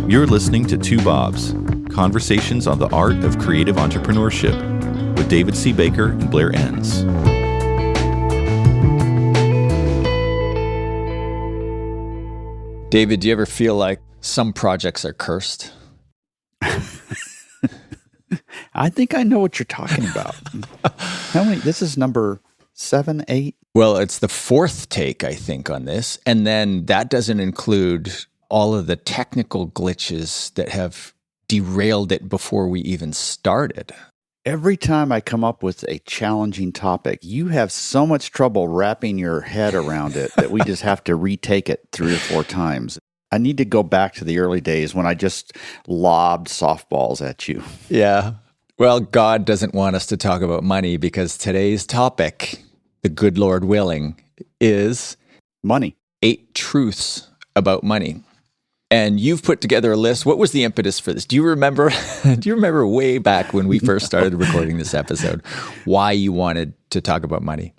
You're listening to Two Bobs, conversations on the art of creative entrepreneurship with David C. Baker and Blair Enns. David, do you ever feel like some projects are cursed? I think I know what you're talking about. How many? This is number 7, 8? Well, it's the fourth take, I think, on this. And then that doesn't include all of the technical glitches that have derailed it before we even started. Every time I come up with a challenging topic, you have so much trouble wrapping your head around it that we just have to retake it 3 or 4 times. I need to go back to the early days when I just lobbed softballs at you. Yeah. Well, God doesn't want us to talk about money because today's topic, the good Lord willing, is money. 8 truths about money. And you've put together a list. What was the impetus for this? Do you remember? Do you remember way back when we first started recording this episode, why you wanted to talk about money?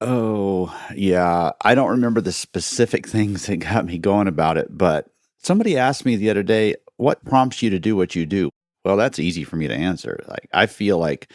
Oh, yeah. I don't remember the specific things that got me going about it, but somebody asked me the other day, what prompts you to do what you do? Well, that's easy for me to answer. I feel like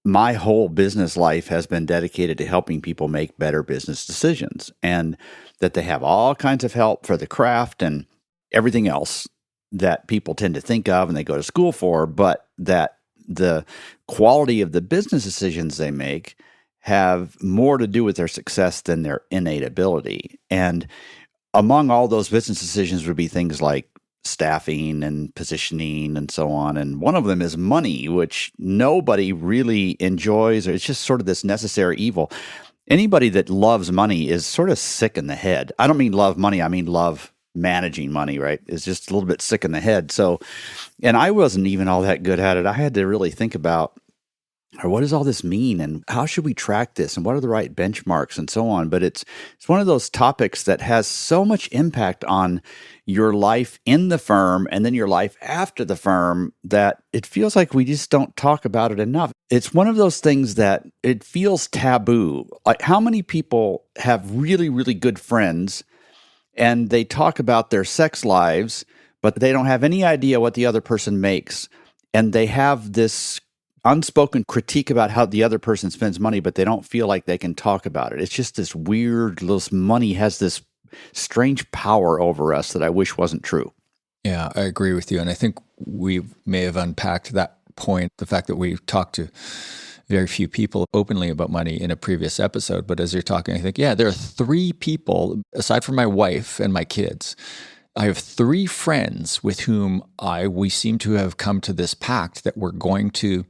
my whole business life has been dedicated to helping people make better business decisions, and that they have all kinds of help for the craft and everything else that people tend to think of and they go to school for, but that the quality of the business decisions they make have more to do with their success than their innate ability. And among all those business decisions would be things like staffing and positioning and so on. And one of them is money, which nobody really enjoys, or it's just sort of this necessary evil. Anybody that loves money is sort of sick in the head. I don't mean love money, I mean love managing money, right? It's just a little bit sick in the head. So, and I wasn't even all that good at it. I had to really think about, or what does all this mean, and how should we track this, and what are the right benchmarks, and so on. But it's one of those topics that has so much impact on your life in the firm and then your life after the firm that it feels like we just don't talk about it enough. It's one of those things that it feels taboo. Like, how many people have really, really good friends and they talk about their sex lives, but they don't have any idea what the other person makes, and they have this unspoken critique about how the other person spends money, but they don't feel like they can talk about it. It's just this weird, this money has this strange power over us that I wish wasn't true. Yeah, I agree with you. And I think we may have unpacked that point, the fact that we talked to very few people openly about money in a previous episode. But as you're talking, I think, yeah, there are 3 people, aside from my wife and my kids, I have 3 friends with whom we seem to have come to this pact that we're going to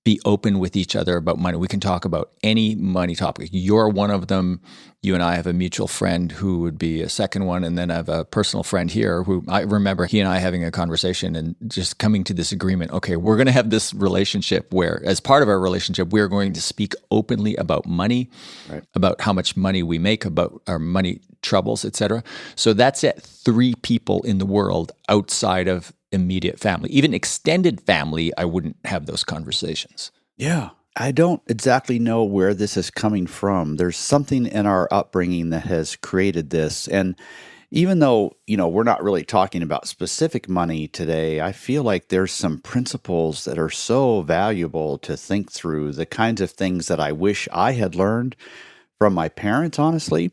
be open with each other about money. We can talk about any money topic. You're one of them. You and I have a mutual friend who would be a second one. And then I have a personal friend here who I remember he and I having a conversation and just coming to this agreement. Okay, we're going to have this relationship where, as part of our relationship, we're going to speak openly about money, right, about how much money we make, about our money troubles, etc. So that's it. 3 people in the world outside of immediate family. Even extended family, I wouldn't have those conversations. Yeah. I don't exactly know where this is coming from. There's something in our upbringing that has created this. And even though, we're not really talking about specific money today, I feel like there's some principles that are so valuable to think through, the kinds of things that I wish I had learned from my parents, honestly.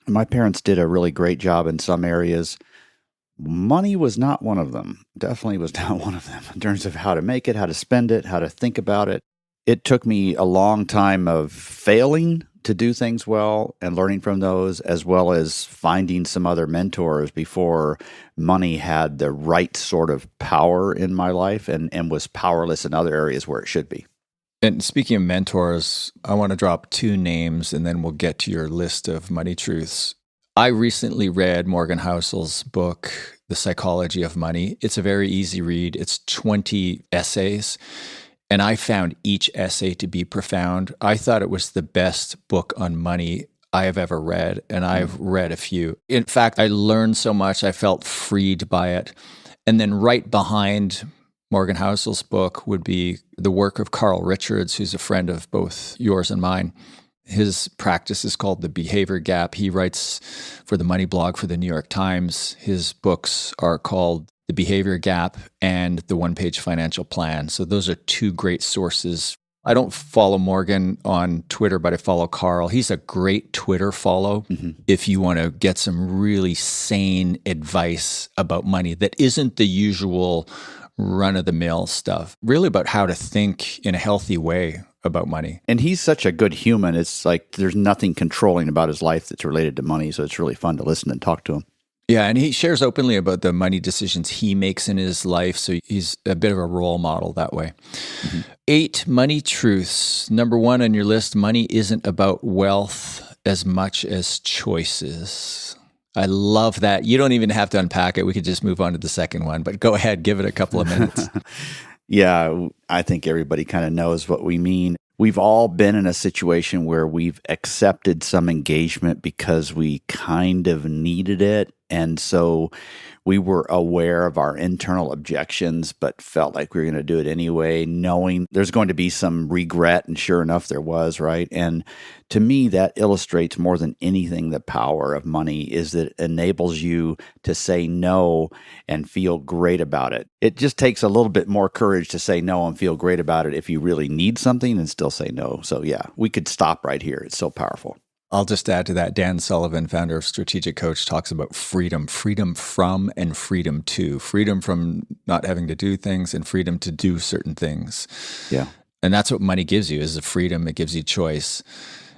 My parents did a really great job in some areas. Money was not one of them. Definitely was not one of them in terms of how to make it, how to spend it, how to think about it. It took me a long time of failing to do things well and learning from those, as well as finding some other mentors before money had the right sort of power in my life and was powerless in other areas where it should be. And speaking of mentors, I want to drop 2 names and then we'll get to your list of money truths. I recently read Morgan Housel's book, The Psychology of Money. It's a very easy read. It's 20 essays, and I found each essay to be profound. I thought it was the best book on money I have ever read, and I've read a few. In fact, I learned so much. I felt freed by it. And then right behind Morgan Housel's book would be the work of Carl Richards, who's a friend of both yours and mine. His practice is called the behavior gap. He writes for the Money blog for the New York Times. His books are called The Behavior Gap and The One-Page Financial Plan. So those are two great sources. I don't follow Morgan on Twitter, but I follow Carl. He's a great Twitter follow if you want to get some really sane advice about money that isn't the usual run-of-the-mill stuff, really about how to think in a healthy way about money. And he's such a good human. It's like there's nothing controlling about his life that's related to money, so it's really fun to listen and talk to him. Yeah, and he shares openly about the money decisions he makes in his life, so he's a bit of a role model that way. 8 money truths. Number 1 on your list, money isn't about wealth as much as choices. I love that. You don't even have to unpack it. We could just move on to the second one, but go ahead, give it a couple of minutes. Yeah, I think everybody kind of knows what we mean. We've all been in a situation where we've accepted some engagement because we kind of needed it. And so we were aware of our internal objections, but felt like we were going to do it anyway, knowing there's going to be some regret. And sure enough, there was, right? And to me, that illustrates more than anything the power of money is that it enables you to say no and feel great about it. It just takes a little bit more courage to say no and feel great about it if you really need something and still say no. So yeah, we could stop right here. It's so powerful. I'll just add to that. Dan Sullivan, founder of Strategic Coach, talks about freedom from and freedom to. Freedom from not having to do things and freedom to do certain things. Yeah. And that's what money gives you, is the freedom. It gives you choice.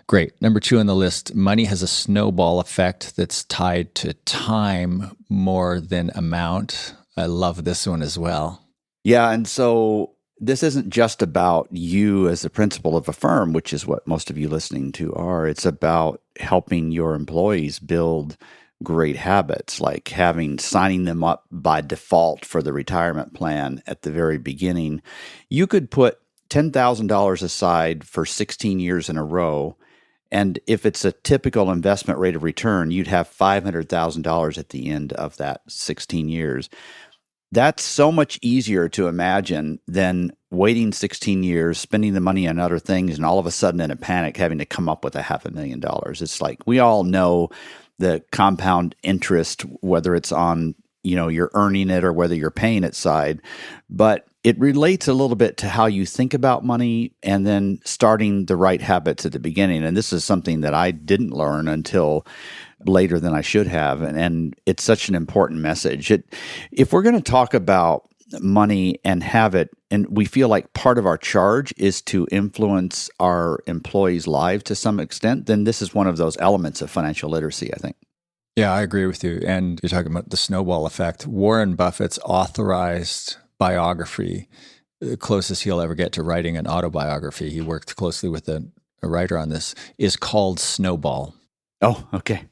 Great. Number 2 on the list, money has a snowball effect that's tied to time more than amount. I love this one as well. Yeah, and so this isn't just about you as the principal of a firm, which is what most of you listening to are. It's about helping your employees build great habits, like signing them up by default for the retirement plan at the very beginning. You could put $10,000 aside for 16 years in a row, and if it's a typical investment rate of return, you'd have $500,000 at the end of that 16 years. That's so much easier to imagine than waiting 16 years, spending the money on other things, and all of a sudden in a panic having to come up with $500,000. It's like we all know the compound interest, whether it's on, you're earning it or whether you're paying it side. But it relates a little bit to how you think about money and then starting the right habits at the beginning. And this is something that I didn't learn until later than I should have. And it's such an important message. If we're going to talk about money and have it, and we feel like part of our charge is to influence our employees' lives to some extent, then this is one of those elements of financial literacy, I think. Yeah, I agree with you. And you're talking about the snowball effect. Warren Buffett's authorized biography, the closest he'll ever get to writing an autobiography, he worked closely with a writer on this, is called Snowball. Oh, okay.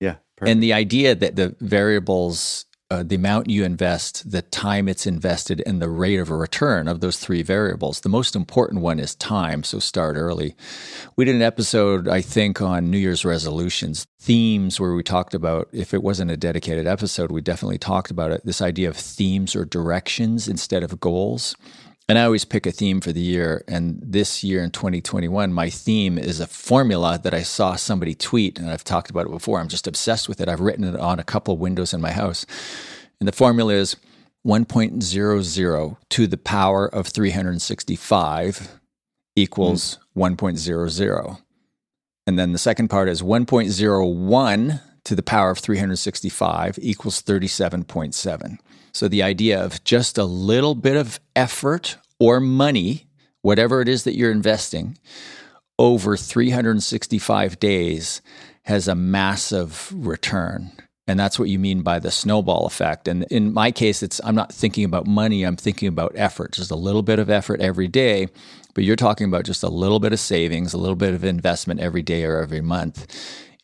Yeah. Perfect. And the idea that the variables, the amount you invest, the time it's invested, and the rate of a return of those 3 variables, the most important one is time, so start early. We did an episode, I think, on New Year's resolutions, themes where we talked about, if it wasn't a dedicated episode, we definitely talked about it, this idea of themes or directions instead of goals. And I always pick a theme for the year. And this year in 2021, my theme is a formula that I saw somebody tweet, and I've talked about it before. I'm just obsessed with it. I've written it on a couple windows in my house. And the formula is 1.00 to the power of 365 equals 1.00. And then the second part is 1.01 to the power of 365 equals 37.7. So the idea of just a little bit of effort or money, whatever it is that you're investing, over 365 days has a massive return. And that's what you mean by the snowball effect. And in my case, I'm not thinking about money, I'm thinking about effort, just a little bit of effort every day. But you're talking about just a little bit of savings, a little bit of investment every day or every month.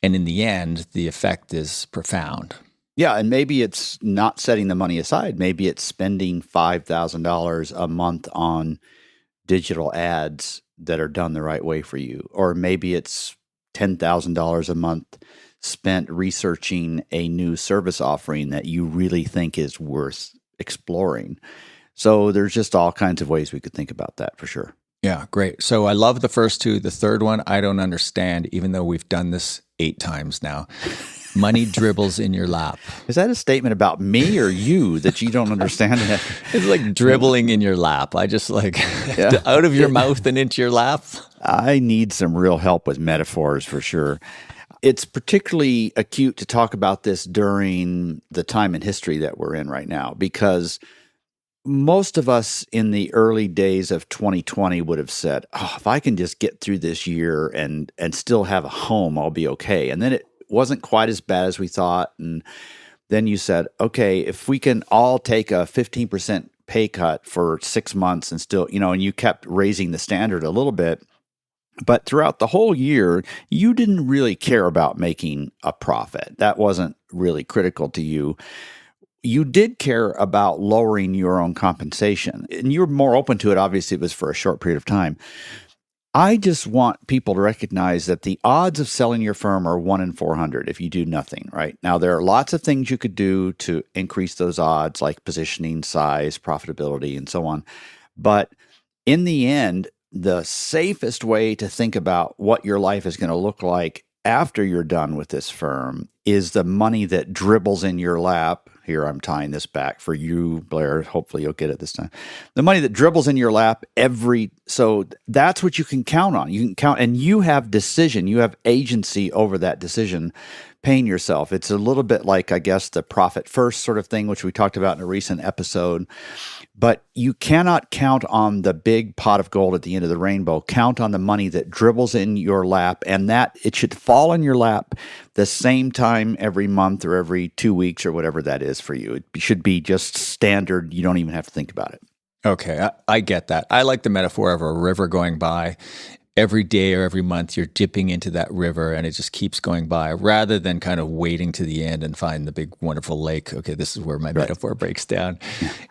And in the end, the effect is profound. Yeah, and maybe it's not setting the money aside. Maybe it's spending $5,000 a month on digital ads that are done the right way for you. Or maybe it's $10,000 a month spent researching a new service offering that you really think is worth exploring. So there's just all kinds of ways we could think about that for sure. Yeah, great. So I love the first two. The third one, I don't understand, even though we've done this 8 times now. Money dribbles in your lap. Is that a statement about me or you that you don't understand it? It's like dribbling in your lap. I just like out of your mouth and into your lap. I need some real help with metaphors for sure. It's particularly acute to talk about this during the time in history that we're in right now, because most of us in the early days of 2020 would have said, oh, if I can just get through this year and still have a home, I'll be okay. And then it wasn't quite as bad as we thought. And then you said, okay, if we can all take a 15% pay cut for 6 months and still, and you kept raising the standard a little bit. But throughout the whole year, you didn't really care about making a profit. That wasn't really critical to you. You did care about lowering your own compensation, and you were more open to it. Obviously, it was for a short period of time. I just want people to recognize that the odds of selling your firm are 1 in 400 if you do nothing, right? Now, there are lots of things you could do to increase those odds, like positioning, size, profitability, and so on. But in the end, the safest way to think about what your life is going to look like after you're done with this firm is the money that dribbles in your lap. Here, I'm tying this back for you, Blair. Hopefully you'll get it this time. The money that dribbles in your lap so that's what you can count on. You can count, and you have decision. You have agency over that decision, paying yourself. It's a little bit like, I guess, the profit first sort of thing, which we talked about in a recent episode. But you cannot count on the big pot of gold at the end of the rainbow. Count on the money that dribbles in your lap, and that it should fall in your lap the same time every month or every 2 weeks or whatever that is for you. It should be just standard. You don't even have to think about it. Okay, I get that. I like the metaphor of a river going by. Every day or every month, you're dipping into that river and it just keeps going by, rather than kind of waiting to the end and find the big, wonderful lake. Okay, this is where my metaphor breaks down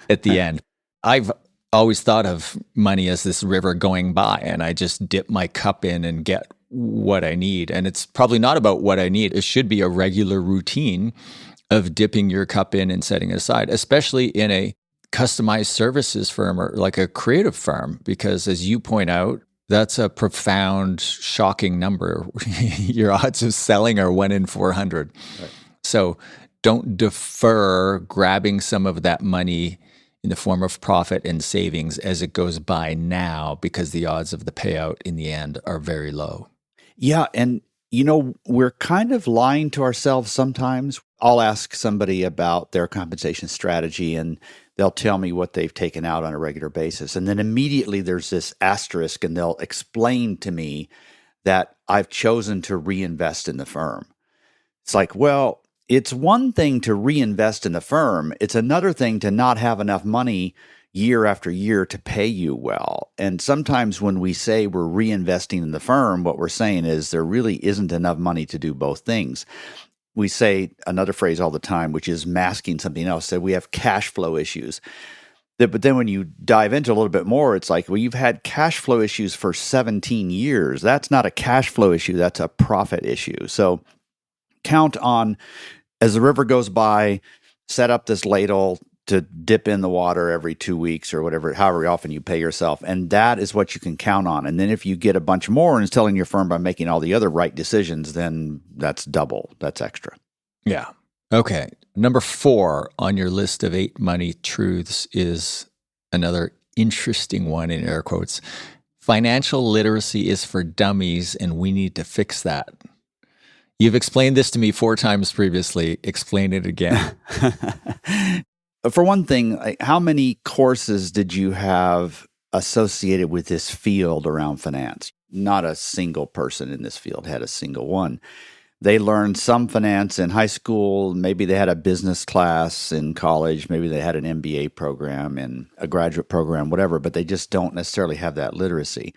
at the end. I've always thought of money as this river going by, and I just dip my cup in and get what I need. And it's probably not about what I need. It should be a regular routine of dipping your cup in and setting it aside, especially in a customized services firm or like a creative firm, because as you point out, that's a profound, shocking number. Your odds of selling are 1 in 400. Right. So don't defer grabbing some of that money in the form of profit and savings as it goes by now, because the odds of the payout in the end are very low. Yeah, and we're kind of lying to ourselves sometimes. I'll ask somebody about their compensation strategy and they'll tell me what they've taken out on a regular basis. And then immediately there's this asterisk and they'll explain to me that I've chosen to reinvest in the firm. It's like, well, it's one thing to reinvest in the firm. It's another thing to not have enough money year after year to pay you well. And sometimes when we say we're reinvesting in the firm, what we're saying is there really isn't enough money to do both things. We say another phrase all the time, which is masking something else, that we have cash flow issues. But then when you dive into a little bit more, it's like, well, you've had cash flow issues for 17 years. That's not a cash flow issue. That's a profit issue. So count on, as the river goes by, set up this ladle to dip in the water every 2 weeks or whatever, however often you pay yourself. And that is what you can count on. And then if you get a bunch more and it's telling your firm by making all the other right decisions, then that's double. That's extra. Yeah. Okay. Number 4 on your list of 8 money truths is another interesting one in air quotes. Financial literacy is for dummies, and we need to fix that. You've explained this to me 4 times previously. Explain it again. For one thing, how many courses did you have associated with this field around finance? Not a single person in this field had a single one. They learned some finance in high school. Maybe they had a business class in college. Maybe they had an MBA program and a graduate program, whatever, but they just don't necessarily have that literacy.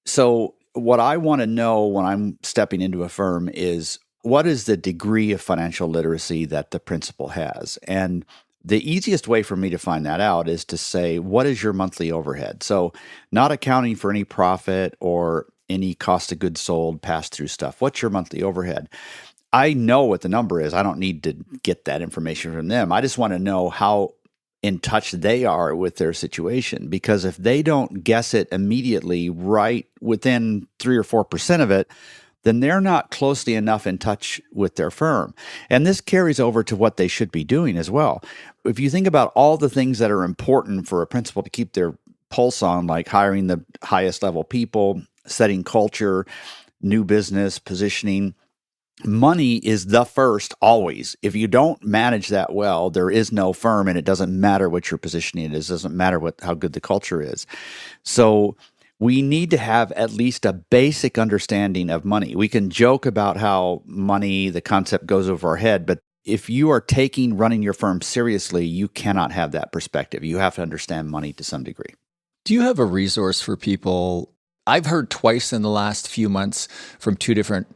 So what I want to know when I'm stepping into a firm is, what is the degree of financial literacy that the principal has? And the easiest way for me to find that out is to say, what is your monthly overhead? So not accounting for any profit or any cost of goods sold, pass-through stuff. What's your monthly overhead? I know what the number is. I don't need to get that information from them. I just want to know how in touch they are with their situation. Because if they don't guess it immediately right within 3 or 4% of it, then they're not closely enough in touch with their firm. And this carries over to what they should be doing as well. If you think about all the things that are important for a principal to keep their pulse on, like hiring the highest level people, setting culture, new business, positioning, money is the first always. If you don't manage that well, there is no firm, and it doesn't matter what your positioning is. It doesn't matter how good the culture is. So we need to have at least a basic understanding of money. We can joke about how money, the concept, goes over our head, but if you are running your firm seriously, you cannot have that perspective. You have to understand money to some degree. Do you have a resource for people? I've heard twice in the last few months from 2 different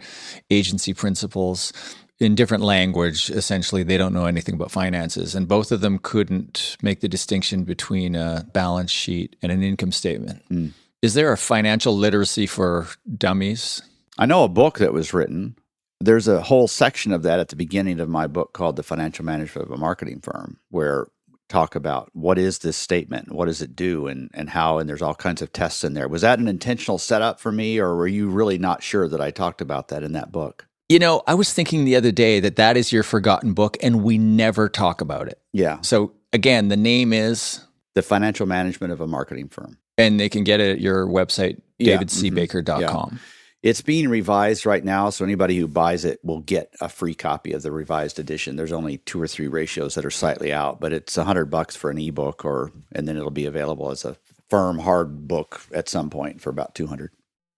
agency principals in different language. Essentially, they don't know anything about finances, and both of them couldn't make the distinction between a balance sheet and an income statement. Is there a financial literacy for dummies? I know a book that was written. There's a whole section of that at the beginning of my book called The Financial Management of a Marketing Firm, where talk about what is this statement, what does it do, and how, and there's all kinds of tests in there. Was that an intentional setup for me, or were you really not sure that I talked about that in that book? You know, I was thinking the other day that is your forgotten book, and we never talk about it. Yeah. So again, the name is? The Financial Management of a Marketing Firm. And they can get it at your website, davidcbaker.com. Yeah. It's being revised right now, so anybody who buys it will get a free copy of the revised edition. There's only 2 or 3 ratios that are slightly out, but it's $100 for an ebook, and then it'll be available as a firm hard book at some point for about $200.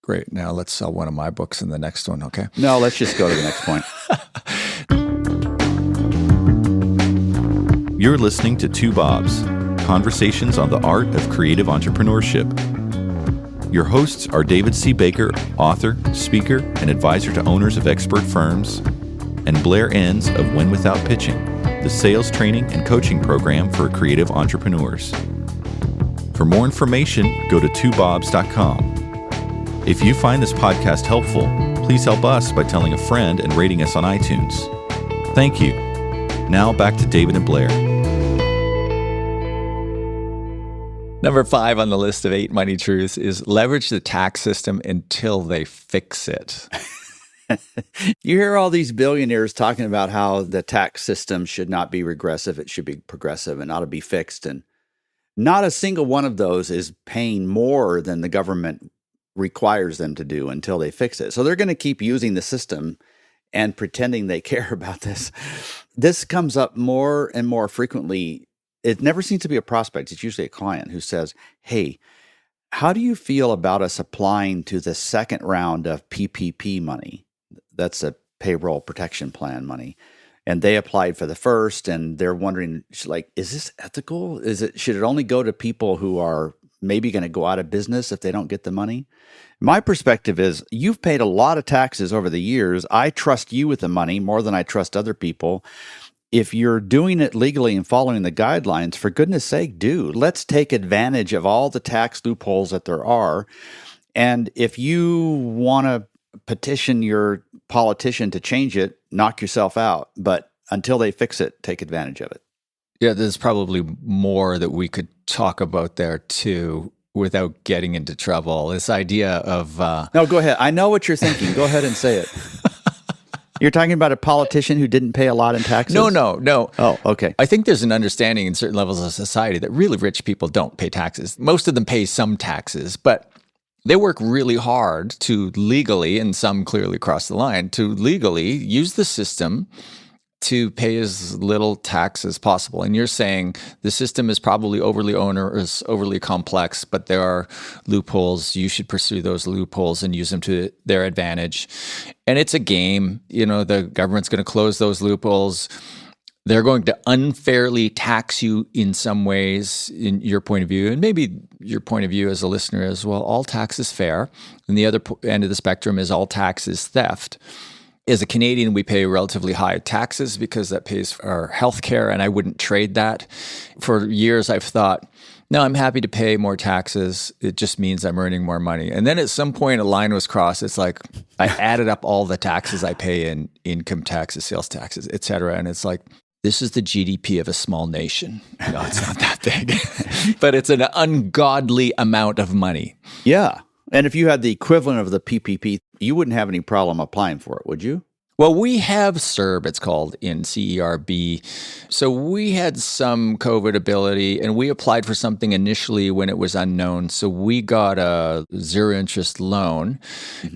Great. Now let's sell one of my books in the next one, okay? No, let's just go to the next point. You're listening to Two Bobs, conversations on the art of creative entrepreneurship. Your hosts are David C. Baker, author, speaker, and advisor to owners of expert firms, and Blair Enns of Win Without Pitching, the sales training and coaching program for creative entrepreneurs. For more information, go to twobobs.com. If you find this podcast helpful, please help us by telling a friend and rating us on iTunes. Thank you. Now back to David and Blair. Number 5 on the list of 8 money truths is leverage the tax system until they fix it. You hear all these billionaires talking about how the tax system should not be regressive, it should be progressive and ought to be fixed. And not a single one of those is paying more than the government requires them to do until they fix it. So they're going to keep using the system and pretending they care about this. This comes up more and more frequently. It never seems to be a prospect. It's usually a client who says, hey, how do you feel about us applying to the second round of PPP money? That's a payroll protection plan money. And they applied for the first, and they're wondering, like, is this ethical? Should it only go to people who are maybe going to go out of business if they don't get the money? My perspective is, you've paid a lot of taxes over the years. I trust you with the money more than I trust other people. If you're doing it legally and following the guidelines, for goodness sake, do. Let's take advantage of all the tax loopholes that there are. And if you want to petition your politician to change it, knock yourself out. But until they fix it, take advantage of it. Yeah, there's probably more that we could talk about there too without getting into trouble. This idea of... No, go ahead. I know what you're thinking. Go ahead and say it. You're talking about a politician who didn't pay a lot in taxes? No. Oh, okay. I think there's an understanding in certain levels of society that really rich people don't pay taxes. Most of them pay some taxes, but they work really hard to legally, and some clearly cross the line, to legally use the system to pay as little tax as possible. And you're saying the system is probably overly onerous, overly complex, but there are loopholes. You should pursue those loopholes and use them to their advantage. And it's a game. You know, the government's going to close those loopholes. They're going to unfairly tax you in some ways, in your point of view, and maybe your point of view as a listener is, well, all tax is fair. And the other end of the spectrum is all tax is theft. As a Canadian, we pay relatively high taxes because that pays for our health care, and I wouldn't trade that. For years, I've thought, no, I'm happy to pay more taxes. It just means I'm earning more money. And then at some point, a line was crossed. It's like I added up all the taxes I pay in income taxes, sales taxes, et cetera. And it's like, This is the GDP of a small nation. No, it's not that big, but it's an ungodly amount of money. Yeah. And if you had the equivalent of the PPP, you wouldn't have any problem applying for it, would you? Well, we have CERB, it's called, in CERB. So we had some COVID ability, and we applied for something initially when it was unknown. So we got a zero-interest loan,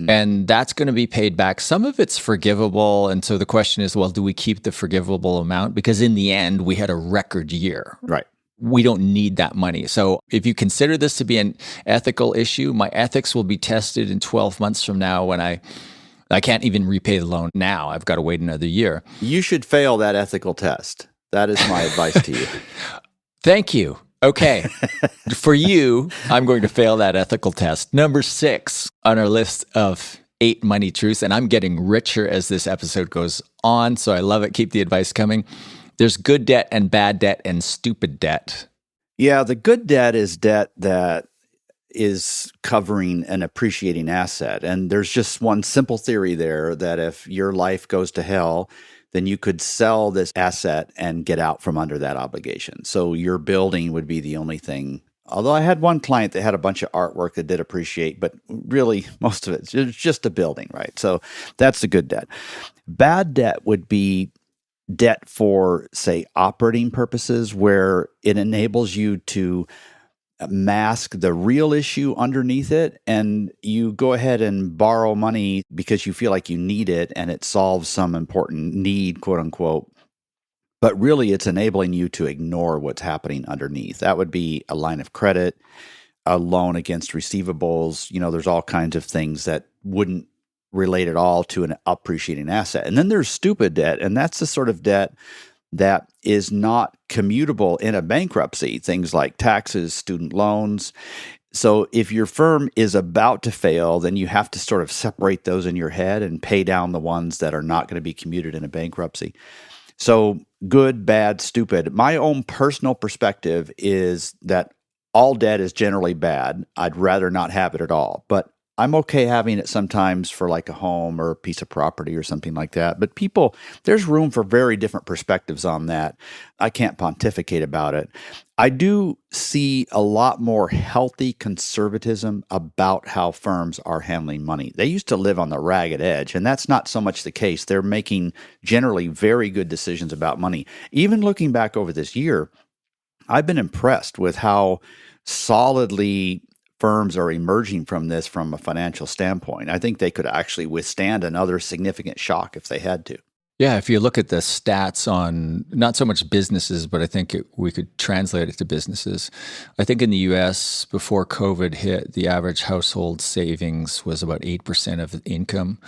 and that's going to be paid back. Some of it's forgivable, and so the question is, well, do we keep the forgivable amount? Because in the end, we had a record year. Right. We don't need that money. So if you consider this to be an ethical issue, my ethics will be tested in 12 months from now when I can't even repay the loan now. I've got to wait another year. You should fail that ethical test. That is my advice to you. Thank you. Okay. For you, I'm going to fail that ethical test. Number 6 on our list of 8 money truths, and I'm getting richer as this episode goes on, so I love it. Keep the advice coming. There's good debt and bad debt and stupid debt. Yeah, the good debt is debt that is covering an appreciating asset. And there's just one simple theory there that if your life goes to hell, then you could sell this asset and get out from under that obligation. So your building would be the only thing. Although I had one client that had a bunch of artwork that did appreciate, but really most of it's just a building, right? So that's the good debt. Bad debt would be debt for, say, operating purposes, where it enables you to mask the real issue underneath it, and you go ahead and borrow money because you feel like you need it and it solves some important need, quote unquote. But really, it's enabling you to ignore what's happening underneath. That would be a line of credit, a loan against receivables. There's all kinds of things that wouldn't relate at all to an appreciating asset. And then there's stupid debt, and that's the sort of debt that is not commutable in a bankruptcy, things like taxes, student loans. So if your firm is about to fail, then you have to sort of separate those in your head and pay down the ones that are not going to be commuted in a bankruptcy. So good, bad, stupid. My own personal perspective is that all debt is generally bad. I'd rather not have it at all. But I'm okay having it sometimes for like a home or a piece of property or something like that. But there's room for very different perspectives on that. I can't pontificate about it. I do see a lot more healthy conservatism about how firms are handling money. They used to live on the ragged edge, and that's not so much the case. They're making generally very good decisions about money. Even looking back over this year, I've been impressed with how solidly firms are emerging from this from a financial standpoint. I think they could actually withstand another significant shock if they had to. Yeah, if you look at the stats on not so much businesses, but I think we could translate it to businesses. I think in the U.S., before COVID hit, the average household savings was about 8% of income.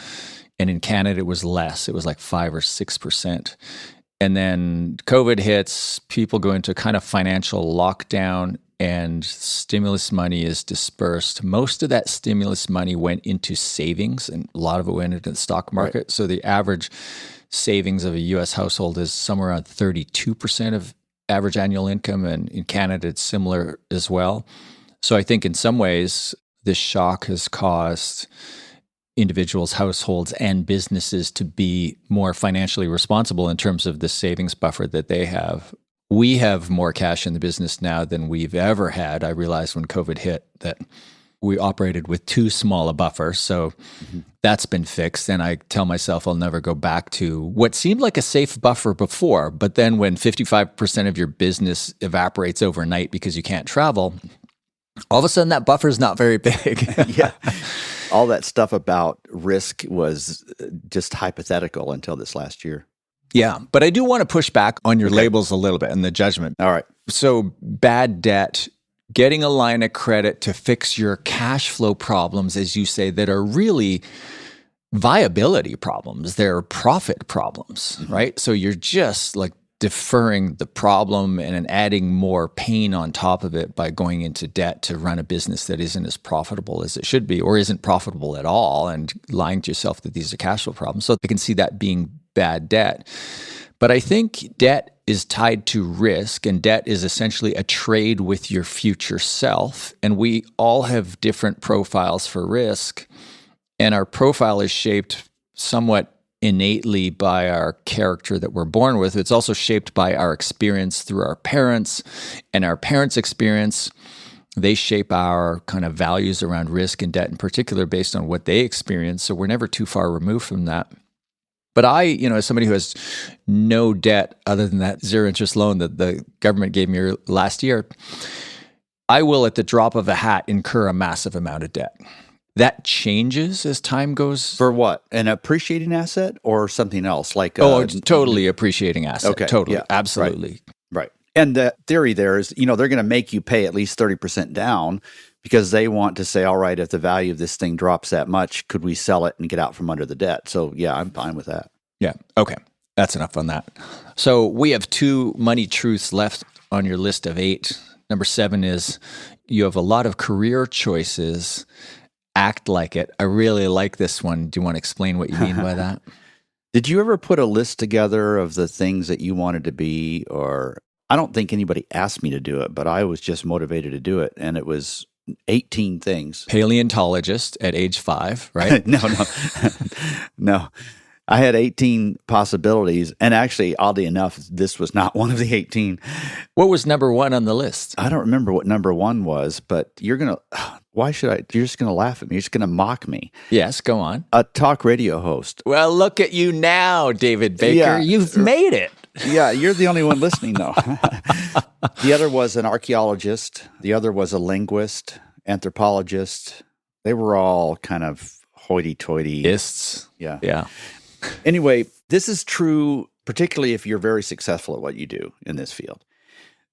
And in Canada, it was less. It was like 5 or 6%. And then COVID hits, people go into kind of financial lockdown, and stimulus money is dispersed. Most of that stimulus money went into savings, and a lot of it went into the stock market. Right. So the average savings of a U.S. household is somewhere around 32% of average annual income, and in Canada, it's similar as well. So I think in some ways, this shock has caused individuals, households, and businesses to be more financially responsible in terms of the savings buffer that they have. We have more cash in the business now than we've ever had. I realized when COVID hit that we operated with too small a buffer. So that's been fixed. And I tell myself I'll never go back to what seemed like a safe buffer before. But then when 55% of your business evaporates overnight because you can't travel, all of a sudden that buffer is not very big. Yeah. All that stuff about risk was just hypothetical until this last year. Yeah, but I do want to push back on your labels a little bit and the judgment. All right. So bad debt, getting a line of credit to fix your cash flow problems, as you say, that are really viability problems. They're profit problems, right? So you're just like deferring the problem and adding more pain on top of it by going into debt to run a business that isn't as profitable as it should be or isn't profitable at all, and lying to yourself that these are cash flow problems. So I can see that being bad debt. But I think debt is tied to risk, and debt is essentially a trade with your future self. And we all have different profiles for risk, and our profile is shaped somewhat innately by our character that we're born with. It's also shaped by our experience through our parents, and our parents' experience. They shape our kind of values around risk and debt in particular based on what they experience. So we're never too far removed from that. But I, as somebody who has no debt other than that zero interest loan that the government gave me last year, I will at the drop of a hat incur a massive amount of debt. That changes as time goes. For what? An appreciating asset or something else? Like totally appreciating asset. Okay, Totally. yeah, Absolutely. Right. And the theory there is, they're going to make you pay at least 30% down because they want to say, all right, if the value of this thing drops that much, could we sell it and get out from under the debt? So yeah, I'm fine with that. Yeah. Okay. That's enough on that. So we have 2 money truths left on your list of 8. Number 7 is you have a lot of career choices. Act like it. I really like this one. Do you want to explain what you mean by that? Did you ever put a list together of the things that you wanted to be? Or I don't think anybody asked me to do it, but I was just motivated to do it. And it was 18 things. Paleontologist at age 5, right? No. I had 18 possibilities. And actually, oddly enough, this was not one of the 18. What was number 1 on the list? I don't remember what number 1 was, but why should I? You're just going to laugh at me. You're just going to mock me. Yes, go on. A talk radio host. Well, look at you now, David Baker. Yeah. You've made it. Yeah, you're the only one listening, though. The other was an archaeologist. The other was a linguist, anthropologist. They were all kind of hoity-toity. Ists. Yeah. Anyway, this is true, particularly if you're very successful at what you do in this field.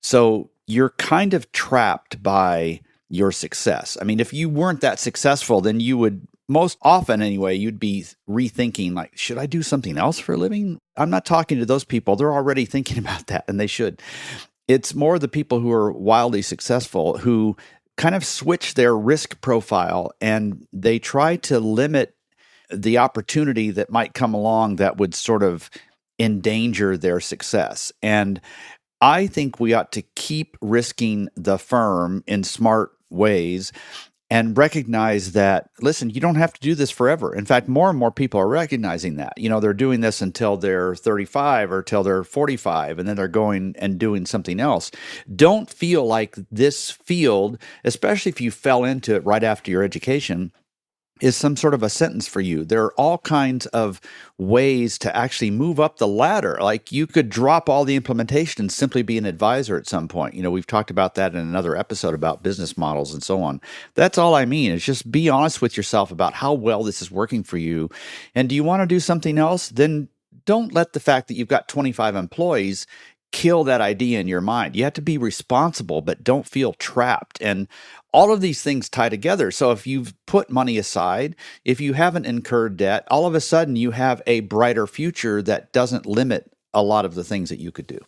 So you're kind of trapped by your success. I mean, if you weren't that successful, then you would, most often anyway, you'd be rethinking, like, should I do something else for a living? I'm not talking to those people. They're already thinking about that, and they should. It's more the people who are wildly successful who kind of switch their risk profile, and they try to limit the opportunity that might come along that would sort of endanger their success. And I think we ought to keep risking the firm in smart ways and recognize that, listen, you don't have to do this forever. In fact, more and more people are recognizing that. They're doing this until they're 35 or till they're 45, and then they're going and doing something else. Don't feel like this field, especially if you fell into it right after your education, is some sort of a sentence for you. There are all kinds of ways to actually move up the ladder. Like you could drop all the implementation and simply be an advisor at some point. We've talked about that in another episode about business models and so on. That's all I mean is just be honest with yourself about how well this is working for you. And do you want to do something else? Then don't let the fact that you've got 25 employees kill that idea in your mind. You have to be responsible, but don't feel trapped. And all of these things tie together. So if you've put money aside, if you haven't incurred debt, all of a sudden you have a brighter future that doesn't limit a lot of the things that you could do.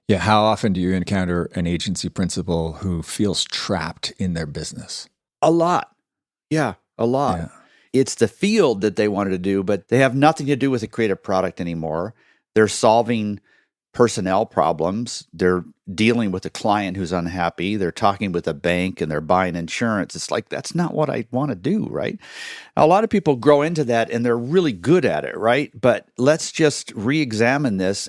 Yeah. How often do you encounter an agency principal who feels trapped in their business? A lot. Yeah, a lot. Yeah. It's the field that they wanted to do, but they have nothing to do with a creative product anymore. They're solving personnel problems. They're dealing with a client who's unhappy. They're talking with a bank and they're buying insurance. It's like, that's not what I want to do, right? A lot of people grow into that and they're really good at it, right? But let's just re-examine this.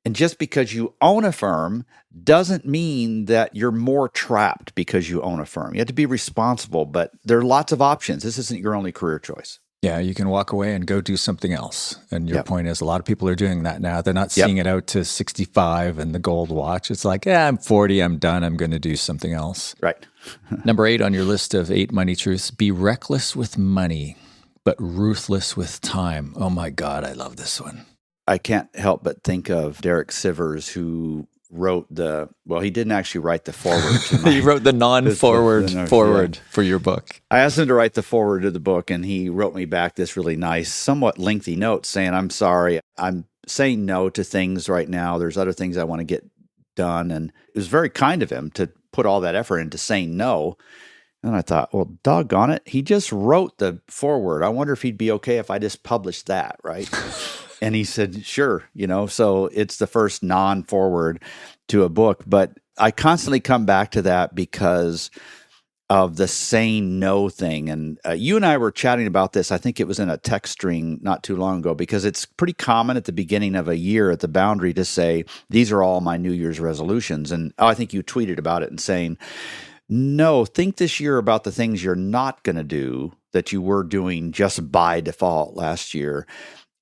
And just because you own a firm doesn't mean that you're more trapped because you own a firm. You have to be responsible, but there are lots of options. This isn't your only career choice. Yeah, you can walk away and go do something else. And your point is a lot of people are doing that now. They're not seeing it out to 65 and the gold watch. It's like, I'm 40, I'm done, I'm going to do something else. Right. Number 8 on your list of 8 money truths, be reckless with money, but ruthless with time. Oh my God, I love this one. I can't help but think of Derek Sivers, who wrote he didn't actually write the forward. He wrote the non-forward for your book. I asked him to write the forward to the book, and he wrote me back this really nice, somewhat lengthy note saying, I'm sorry, I'm saying no to things right now. There's other things I want to get done. And it was very kind of him to put all that effort into saying no. And I thought, well, doggone it, he just wrote the forward. I wonder if he'd be okay if I just published that, right? And he said, sure, so it's the first non-forward to a book. But I constantly come back to that because of the saying no thing. And you and I were chatting about this. I think it was in a text string not too long ago, because it's pretty common at the beginning of a year at the boundary to say, these are all my New Year's resolutions. And I think you tweeted about it and saying, no, think this year about the things you're not going to do that you were doing just by default last year.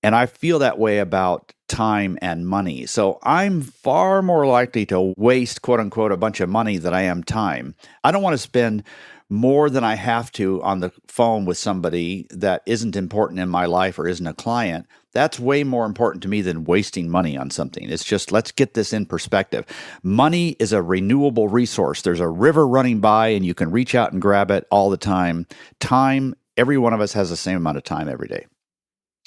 And I feel that way about time and money. So I'm far more likely to waste, quote unquote, a bunch of money than I am time. I don't want to spend more than I have to on the phone with somebody that isn't important in my life or isn't a client. That's way more important to me than wasting money on something. It's just, let's get this in perspective. Money is a renewable resource. There's a river running by and you can reach out and grab it all the time. Time, every one of us has the same amount of time every day.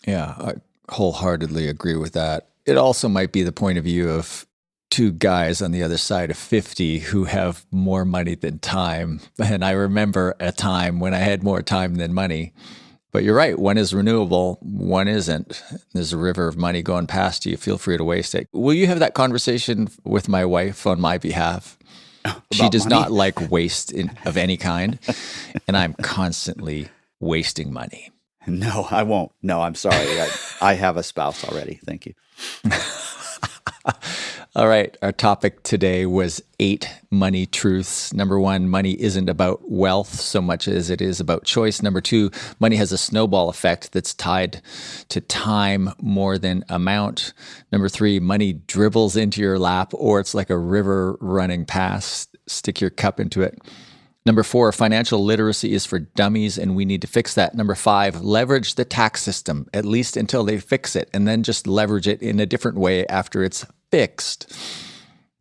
Yeah, I wholeheartedly agree with that. It also might be the point of view of two guys on the other side of 50 who have more money than time. And I remember a time when I had more time than money. But you're right, one is renewable, one isn't. There's a river of money going past you. Feel free to waste it. Will you have that conversation with my wife on my behalf? She does money? not like waste of any kind. And I'm constantly wasting money. No, I won't. No, I'm sorry. I have a spouse already. Thank you. All right. Our topic today was 8 money truths. Number 1, money isn't about wealth so much as it is about choice. Number 2, money has a snowball effect that's tied to time more than amount. Number 3, money dribbles into your lap, or it's like a river running past. Stick your cup into it. Number 4, financial literacy is for dummies, and we need to fix that. Number 5, leverage the tax system, at least until they fix it, and then just leverage it in a different way after it's fixed.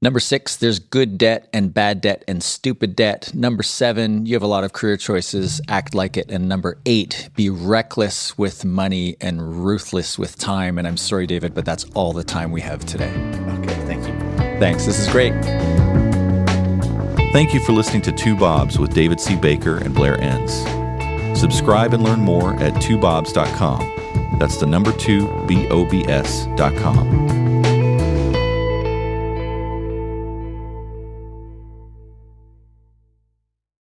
Number 6, there's good debt and bad debt and stupid debt. Number 7, you have a lot of career choices, act like it. And number 8, be reckless with money and ruthless with time. And I'm sorry, David, but that's all the time we have today. Okay, thank you. Thanks. This is great. Thank you for listening to Two Bobs with David C. Baker and Blair Enns. Subscribe and learn more at twobobs.com. That's the number 2, BOBS.com.